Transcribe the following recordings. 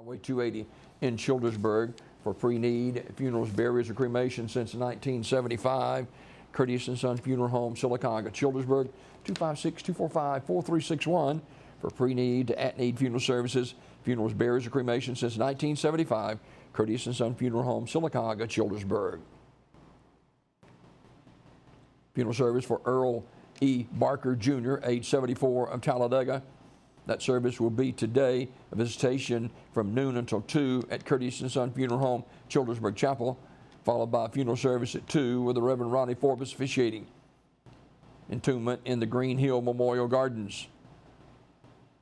Highway 280 in Childersburg for pre-need funerals, burials, or cremation since 1975. Curtis and Son Funeral Home, Sylacauga, Childersburg, 256-245-4361 for pre-need to at-need funeral services, funerals, burials, or cremation since 1975. Curtis and Son Funeral Home, Sylacauga, Childersburg. Funeral service for Earl E. Barker, Jr., age 74, of Talladega. That service will be today, a visitation from noon until 2 at Curtis and Son Funeral Home, Childersburg Chapel, followed by a funeral service at 2 with the Reverend Ronnie Forbes officiating. Entombment in the Green Hill Memorial Gardens.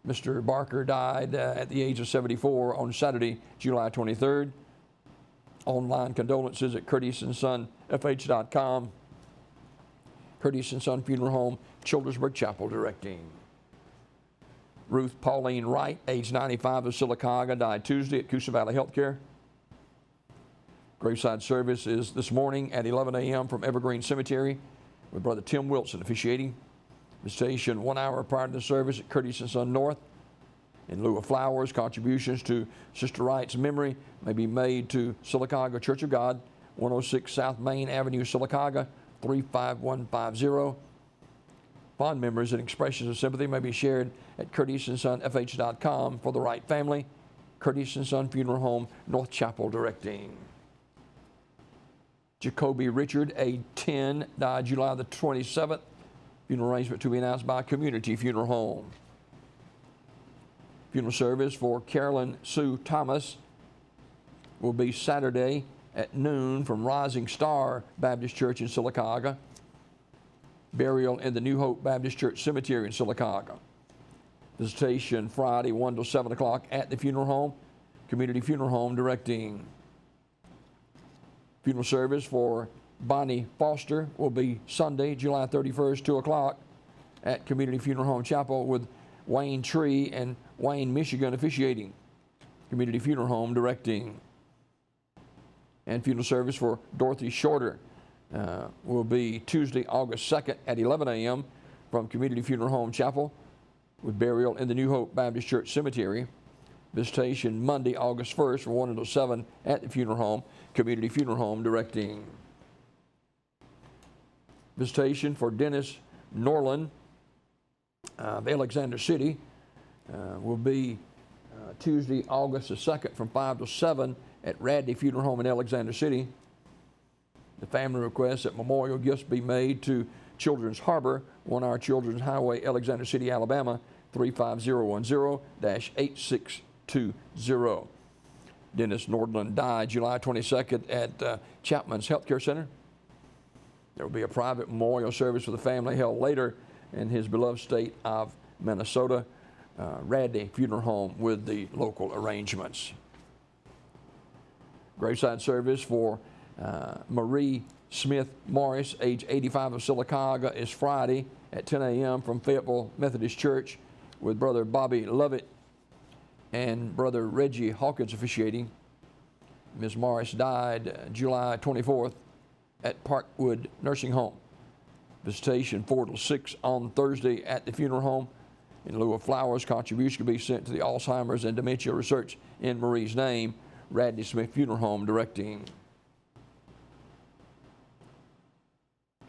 Mr. Barker died at the age of 74 on Saturday, July 23rd. Online condolences at curtisondsonfh.com. Curtis and Son Funeral Home, Childersburg Chapel, directing. Ruth Pauline Wright, age 95, of Sylacauga, died Tuesday at Coosa Valley Healthcare. Graveside service is this morning at 11 a.m. from Evergreen Cemetery with Brother Tim Wilson officiating. Visitation 1 hour prior to the service at Curtis and Son North. In lieu of flowers, contributions to Sister Wright's memory may be made to Sylacauga Church of God, 106 South Main Avenue, Sylacauga, 35150. Fond memories and expressions of sympathy may be shared at curtisondsonfh.com for the Wright family. Curtis and Son Funeral Home, North Chapel, directing. Jacoby Richard, age 10, died July the 27th. Funeral arrangement to be announced by Community Funeral Home. Funeral service for Carolyn Sue Thomas will be Saturday at noon from Rising Star Baptist Church in Sylacauga. Burial in the New Hope Baptist Church Cemetery in Sylacauga. Visitation Friday 1 till 7 o'clock at the funeral home. Community Funeral Home directing. Funeral service for Bonnie Foster will be Sunday, July 31st, 2 o'clock at Community Funeral Home Chapel with Wayne Tree and Wayne, Michigan officiating. Community Funeral Home directing. And funeral service for Dorothy Shorter will be Tuesday, August 2nd at 11 a.m. from Community Funeral Home Chapel with burial in the New Hope Baptist Church Cemetery. Visitation Monday, August 1st from 1 until 7 at the funeral home. Community Funeral Home directing. Visitation for Dennis Norland of Alexander City will be Tuesday, August the 2nd from 5 to 7 at Radley Funeral Home in Alexander City. The family requests that memorial gifts be made to Children's Harbor, 1 hour Children's Highway, Alexander City, Alabama, 35010-8620. Dennis Nordland died July 22nd at Chapman's Healthcare Center. There will be a private memorial service for the family held later in his beloved state of Minnesota, Radley Funeral Home with the local arrangements. Graveside service for Marie Smith Morris, age 85, of Sylacauga, is Friday at 10 a.m. from Fayetteville Methodist Church with Brother Bobby Lovett and Brother Reggie Hawkins officiating. Ms. Morris died July 24th at Parkwood Nursing Home. Visitation 4 till 6 on Thursday at the funeral home. In lieu of flowers, contribution can be sent to the Alzheimer's and Dementia Research in Marie's name. Radley Smith Funeral Home directing.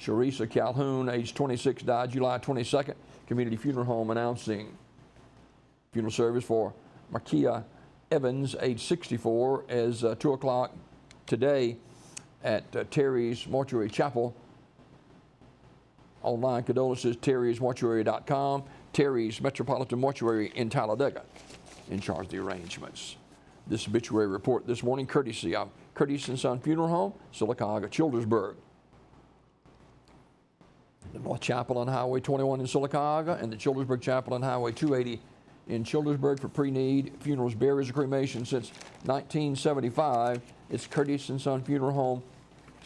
Sharisa Calhoun, age 26, died July 22nd. Community Funeral Home announcing. Funeral service for Markia Evans, age 64, is 2 o'clock today at Terry's Mortuary Chapel. Online condolences, terrysmortuary.com. Terry's Metropolitan Mortuary in Talladega in charge of the arrangements. This obituary report this morning, courtesy of Curtis and Son Funeral Home, Sylacauga, Childersburg. The North Chapel on Highway 21 in Sylacauga and the Childersburg Chapel on Highway 280 in Childersburg for pre-need funerals, burials, and cremation since 1975. It's Curtis and Son Funeral Home,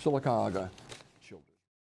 Sylacauga,